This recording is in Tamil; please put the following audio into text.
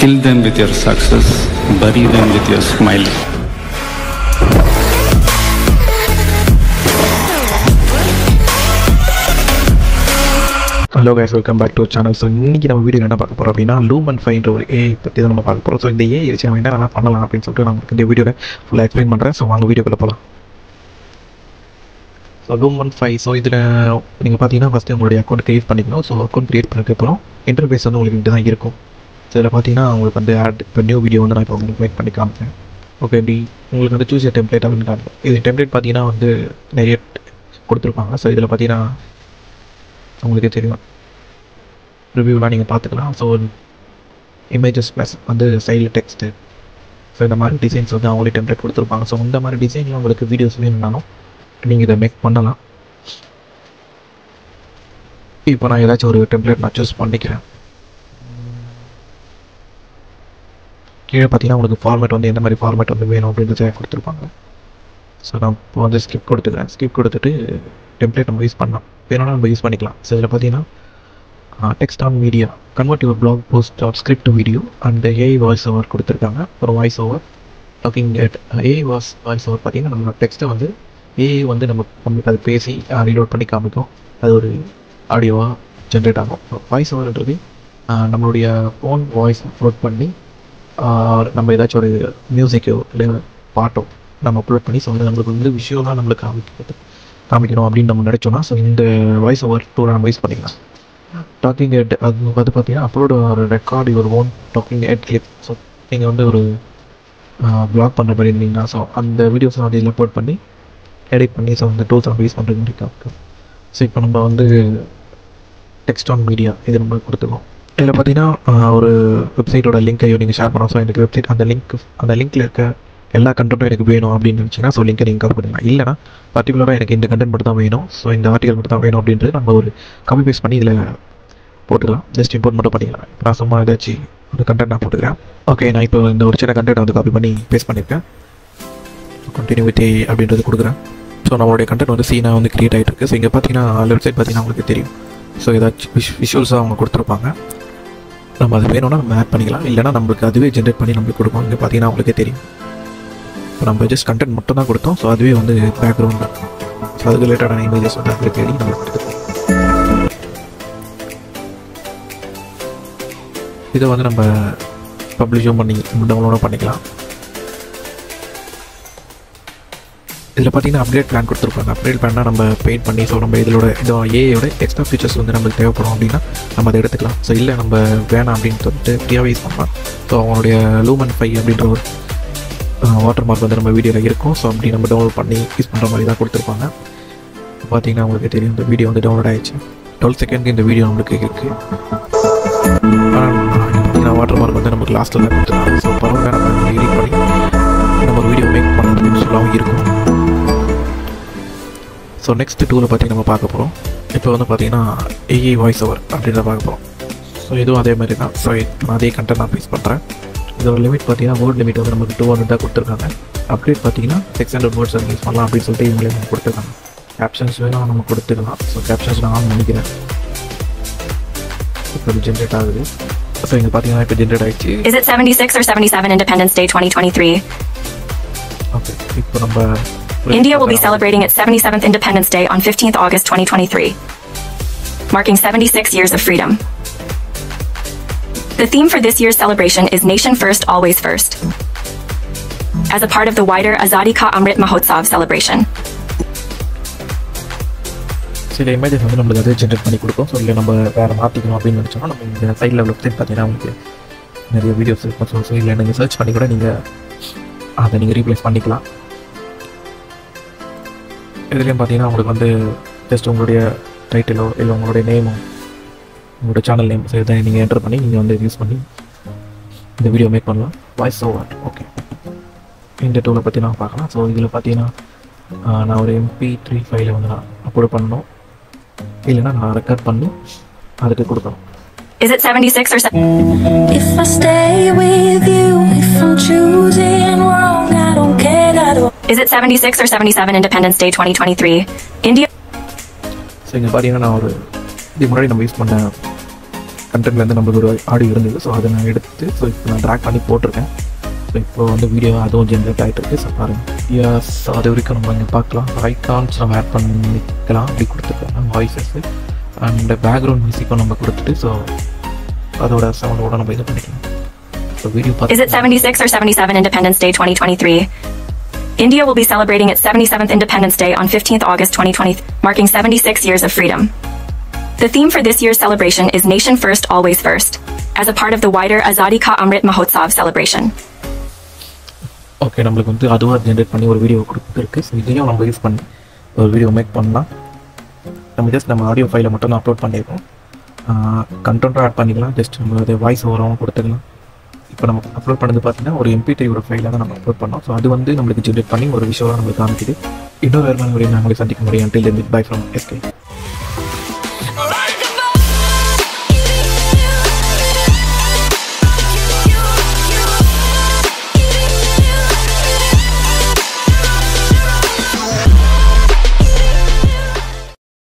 Kill them with your success, bury them with your smile. Hello guys, welcome back to our channel. So இன்னைக்கு நம்ம வீடியோ என்ன பார்க்க போறோம் அப்படின்னா லூமன் 5 என்ற ஒரு AI பத்தி தான் நம்ம பார்க்க போறோம். ஸோ இந்த AI வச்சு நம்ம என்ன பண்ணலாம் அப்படின்னு சொல்லிட்டு நான் இந்த வீடியோவில் ஃபுல்லாக எக்ஸ்பிளைன் பண்ணுறேன். ஸோ வாங்க வீடியோக்குள்ள போகலாம். ஸோ லூமன் 5, ஸோ இதில் நீங்கள் பார்த்தீங்கன்னா ஃபஸ்ட்டு உங்களுடைய அக்கௌண்ட் க்ரியேட் பண்ணிக்கணும். ஸோ அக்கௌண்ட் க்ரியேட் பண்ணதுக்கப்புறம் இன்டர்ஃபேஸ் வந்து உங்களுக்கு இப்படி தான் இருக்கும். ஸோ இதில் பார்த்தீங்கன்னா உங்களுக்கு வந்து இப்போ நியூ வீடியோ வந்து நான் இப்போ உங்களுக்கு மேக் பண்ணி காமிப்பேன். ஓகே, இப்படி உங்களுக்கு வந்து சூஸ் டெம்ப்ளேட் அப்படின்னு காமிப்பேன். இது டெம்ப்ளேட் பார்த்தீங்கன்னா வந்து நிறைய கொடுத்துருப்பாங்க. ஸோ இதில் பார்த்தீங்கன்னா உங்களுக்கே தெரியும், ரிவ்யூலாம் நீங்கள் பார்த்துக்கலாம். ஸோ இமேஜஸ் ப்ளஸ் வந்து சைடில் டெக்ஸ்ட்டு, ஸோ இந்த மாதிரி டிசைன்ஸ் வந்து அவங்களே டெம்ப்ளேட் கொடுத்துருப்பாங்க. ஸோ இந்த மாதிரி டிசைன்லாம் உங்களுக்கு வீடியோஸ் வேணும்னாலும் நீங்கள் இதை மேக் பண்ணலாம். இப்போ நான் ஏதாச்சும் ஒரு டெம்ப்ளேட் நான் சூஸ் பண்ணிக்கிறேன். கீழே பார்த்தீங்கன்னா உங்களுக்கு ஃபார்மேட் வந்து எந்த மாதிரி ஃபார்மேட் வந்து வேணும் அப்படின்றத கொடுத்துருப்பாங்க. ஸோ நான் இப்போ வந்து ஸ்கிப் கொடுத்துக்கிறேன். ஸ்கிப் கொடுத்துட்டு டெம்ப்ளேட் நம்ம யூஸ் பண்ணலாம், வேணும்னா நம்ம யூஸ் பண்ணிக்கலாம். ஸோ இதில் பார்த்தீங்கன்னா text on media, convert your blog post or script to video, and the AI voice over கொடுத்துருக்காங்க. அப்புறம் voice over talking head. AI voice over பார்த்தீங்கன்னா நம்ம டெக்ஸ்ட்டை வந்து AI வந்து நம்மளுக்கு அது பேசி ரீலோட் பண்ணி காமிக்கும். அது ஒரு ஆடியோவாக ஜென்ரேட் ஆகும். வாய்ஸ் ஓவர்ன்றது நம்மளுடைய ஃபோன் வாய்ஸ் அப்லோட் பண்ணி நம்ம ஏதாச்சும் ஒரு மியூசிக்கோ இல்லை பாட்டோ நம்ம அப்லோட் பண்ணி ஸோ வந்து நம்மளுக்கு வந்து விஷுவலாக நம்மளுக்கு காமிக்கணும் அப்படின்னு நம்ம நினச்சோன்னா ஸோ இந்த வாய்ஸ் ஓவர் டூலை நம்ம யூஸ் பண்ணிக்கலாம். டாக்கிங் ஹெட் அது வந்து பார்த்தீங்கன்னா அப்லோட் ஒரு record your own talking head clip. So நீங்கள் வந்து ஒரு ப்ளாக் பண்ணுற மாதிரி இருந்தீங்கன்னா ஸோ அந்த வீடியோஸை வந்து இதில் அப்லோட் பண்ணி எடிட் பண்ணி ஸோ அந்த டூல்ஸ் நம்ம யூஸ் பண்ணுறது இருக்கா. ஸோ இப்போ நம்ம வந்து டெக்ஸ்ட் ஆன் மீடியா இது நம்ம கொடுத்துருக்கோம். இதில் பார்த்தீங்கன்னா ஒரு வெப்சைட்டோட லிங்க்கையும் நீங்கள் ஷேர் பண்ணோம். ஸோ எனக்கு வெப்சைட் அந்த லிங்க்கில் இருக்க எல்லா கண்டென்ட்டும் எனக்கு வேணும் அப்படின்னு நினச்சிங்கன்னா ஸோ லிங்க்கை நீங்கள் காப்பி பண்ணிக்கலாம். இல்லைனா பர்டிகுலராக எனக்கு இந்த கண்டென்ட் மட்டும் தான் வேணும், ஸோ இந்த ஆர்டிகல் மட்டும் தான் வேணும் அப்படின்றது நம்ம ஒரு காப்பி பேஸ்ட் பண்ணி இதில் போட்டுக்கலாம். ஜஸ்ட் இம்போர்ட் மட்டும் பண்ணிக்கலாம். இப்போ நான் சும்மா ஏதாச்சும் ஒரு கண்டென்ட் நான் போட்டுக்கிறேன். ஓகே, நான் இப்போ இந்த ஒரு சின்ன கண்டென்ட் வந்து காப்பி பண்ணி பேஸ்ட் பண்ணியிருக்கேன். கண்டினியூ வித் அப்படின்றது கொடுக்குறேன். ஸோ நம்மளுடைய கண்டென்ட் வந்து சீனாக வந்து க்ரியேட் ஆகிட்டு இருக்குது. ஸோ இங்கே பார்த்தீங்கன்னா லெஃப்ட் சைட் பார்த்தீங்கன்னா உங்களுக்கு தெரியும். ஸோ ஏதாச்சும் விஷுவல்ஸாக அவங்க கொடுத்துருப்பாங்க. நம்ம அது வேணும்னா நம்ம ஆட் பண்ணிக்கலாம், இல்லைனா நம்மளுக்கு அதுவே ஜென்ரேட் பண்ணி நம்மளுக்கு கொடுக்கும். இங்கே பார்த்தீங்கன்னா உங்களுக்கே தெரியும். இப்போ நம்ம ஜஸ்ட் கண்டென்ட் மட்டும் தான் கொடுத்தோம். ஸோ அதுவே வந்து பேக்ரவுண்ட் தான். ஸோ அதுக்கு ரிலேட்டடான இமேஜஸ் வந்து அதுக்கு தேடி நம்ம கொடுத்துருக்கோம். இதை வந்து நம்ம பப்ளிஷும் பண்ணி டவுன்லோடும் பண்ணிக்கலாம். இதில் பார்த்தீங்கன்னா அப்டேட் பிளான் கொடுத்துருப்பாங்க. அப்டேட் பிளான்னா நம்ம பெயிண்ட் பண்ணி ஸோ நம்ம இதோட ஏஐயோட எக்ஸ்ட்ரா ஃபீச்சர்ஸ் வந்து நம்மளுக்கு தேவைப்படும் அப்படின்னா நம்ம அதை எடுத்துக்கலாம். ஸோ இல்லை நம்ம வேணாம் அப்படின்னு சொல்லிட்டு ஃப்ரீயாகவே யூஸ் பண்ணலாம். ஸோ அவங்களுடைய லூமன் 5 அப்படின்ற ஒரு வாட்டர் மார்க் வந்து நம்ம வீடியோவில் இருக்கும். ஸோ அப்படி நம்ம டவுன்லோட் பண்ணி யூஸ் பண்ணுற மாதிரி தான் கொடுத்துருப்பாங்க. பார்த்தீங்கன்னா உங்களுக்கு தெரியும், இந்த வீடியோ வந்து டவுன்லோட் ஆகிடுச்சு. 12 செகண்ட் இந்த வீடியோ நம்மளுக்கு இருக்குது. ஆனால் வாட்டர் மார்க் வந்து நமக்கு லாஸ்ட்டில் தான் கொடுத்துருக்காங்க. ஸோ பரவாயில்ல, நம்ம எடிட் பண்ணி நம்ம ஒரு வீடியோ மேக் பண்ணுறதுக்கு யூஸ்ஃபுல்லாகவும் இருக்கும். ஸோ நெக்ஸ்ட் டூவில் பார்த்தீங்கன்னா நம்ம பார்க்க போகிறோம். இப்போ வந்து பார்த்தீங்கன்னா AI வாய்ஸ் ஓவர் அப்படின்றத பார்க்க போகிறோம். ஸோ இதுவும் அதே மாதிரி தான். ஸோ நான் அதே கண்டென்ட் நான் பேஸ் பண்ணுறேன். இதோட லிமிட் பார்த்தீங்கன்னா வேர்ட் லிமிட் வந்து நமக்கு 200 தான் கொடுத்துருக்காங்க. அப்டேட் பார்த்தீங்கன்னா 600 வேர்ட்ஸ் யூஸ் பண்ணலாம் அப்படின்னு சொல்லிட்டு இவங்களே நம்ம கொடுத்துருக்காங்க. கேப்ஷன்ஸ் வேணும் நம்ம கொடுத்துக்கலாம். ஸோ கேப்ஷன்ஸ் நான் நினைக்கிறேன் இப்போ ஜென்ரேட் ஆகுது. ஸோ இங்கே பார்த்தீங்கன்னா இப்போ ஜென்ரேட் ஆகிடுச்சு. Is it 76 or 77 Independence Day 2023? Okay, இப்போ நம்ம India will be celebrating its 77th Independence Day on 15th August 2023, marking 76 years of freedom. The theme for this year's celebration is Nation First, Always First, as a part of the wider Azadi Ka Amrit Mahotsav celebration. சில இமேஜஸ் வந்து நம்மளுக்கு அதே ஜென்ரேட் பண்ணி கொடுக்கும். ஸோ இல்லை நம்ம வேறு மாற்றிக்கணும் அப்படின்னு நினச்சோம்னா நம்ம இந்த சைடில் வெப்சைட் பார்த்தீங்கன்னா உங்களுக்கு நிறைய வீடியோஸ் இருக்கும். ஸோ இல்லை நீங்கள் சர்ச் பண்ணி கூட நீங்கள் அதை நீங்கள் ரீப்ளேஸ் பண்ணிக்கலாம். இதுலேயும் பார்த்தீங்கன்னா உங்களுக்கு வந்து ஜஸ்ட் உங்களுடைய டைட்டிலோ இல்லை உங்களுடைய நேமோ உங்களோட சேனல் நேம் ஸோ இதை நீங்கள் என்டர் பண்ணி நீங்கள் வந்து யூஸ் பண்ணி இந்த வீடியோ மேக் பண்ணலாம். Voice over. ஓகே, இந்த டூலை பற்றி நான் பார்க்கலாம். ஸோ இதில் பார்த்தீங்கன்னா நான் ஒரு MP3 ஃபைலை வந்து நான் அப்லோட் பண்ணணும், இல்லைன்னா நான் ரெக்கார்ட் பண்ணி அதுக்கு கொடுக்கணும். Is it 76 or 77? If I stay with you, if I'm choosing wrong, I don't care. Is it 76 or 77 Independence Day 2023? India. So இங்கே பார்த்தீங்கன்னா நான் ஒரு இதுக்கு முன்னாடி நம்ம யூஸ் பண்ண கண்டென்ட்லேருந்து நம்மளுக்கு ஒரு ஆடியோ இருந்தது. ஸோ அதை நான் எடுத்து ஸோ இப்போ நான் ட்ராக் பண்ணி போட்டிருக்கேன். ஸோ இப்போ வந்து வீடியோ அதுவும் ஜென்ரேட் ஆகிட்டு இருக்குது. ஸோ பாருங்கள். எஸ், அது வரைக்கும் நம்ம இங்கே பார்க்கலாம். ஐகான்ஸ் நம்ம ஆட் பண்ணிக்கலாம். அப்படி கொடுத்துருக்கோம் வாய்ஸஸ்ஸு அண்ட் பேக்ரவுண்ட் மியூசிக்கும் நம்ம கொடுத்துட்டு ஸோ அதோட சவுண்டோட நம்ம இது பண்ணிக்கலாம். So video Is it 76 or 77 Independence Day 2023? India will be celebrating its 77th Independence Day on 15th August 2020, marking 76 years of freedom. The theme for this year's celebration is Nation First, Always First, as a part of the wider Azadi Ka Amrit Mahotsav celebration. Okay, நம்மளுக்கு வந்து அதுவாக ஜென்ரேட் பண்ணி ஒரு வீடியோ கொடுத்துருக்கு. ஸோ இதையும் நம்ம யூஸ் பண்ணி ஒரு வீடியோ மேக் பண்ணலாம். நம்ம ஜஸ்ட் நம்ம ஆடியோ ஃபைலை மட்டும் தான் அப்லோட் பண்ணியிருக்கோம். கண்டென்ட்டும் ஆட் பண்ணிக்கலாம். ஜஸ்ட் நம்ம அதை வாய்ஸ் ஓவராகவும் கொடுத்துக்கலாம். இப்போ நம்ம அப்லோட் பண்ணது பார்த்தீங்கன்னா ஒரு MP3 ஃபைலில் தான் நம்ம அப்லோட் பண்ணோம். ஸோ அது வந்து நம்மளுக்கு ஜென்ரேட் பண்ணி ஒரு விஷயம் நம்மளுக்கு காமிக்குது. இன்னொரு வேறு மாதிரி நான் உங்களுக்கு சந்திக்க முடியும். Until then, bye from SK.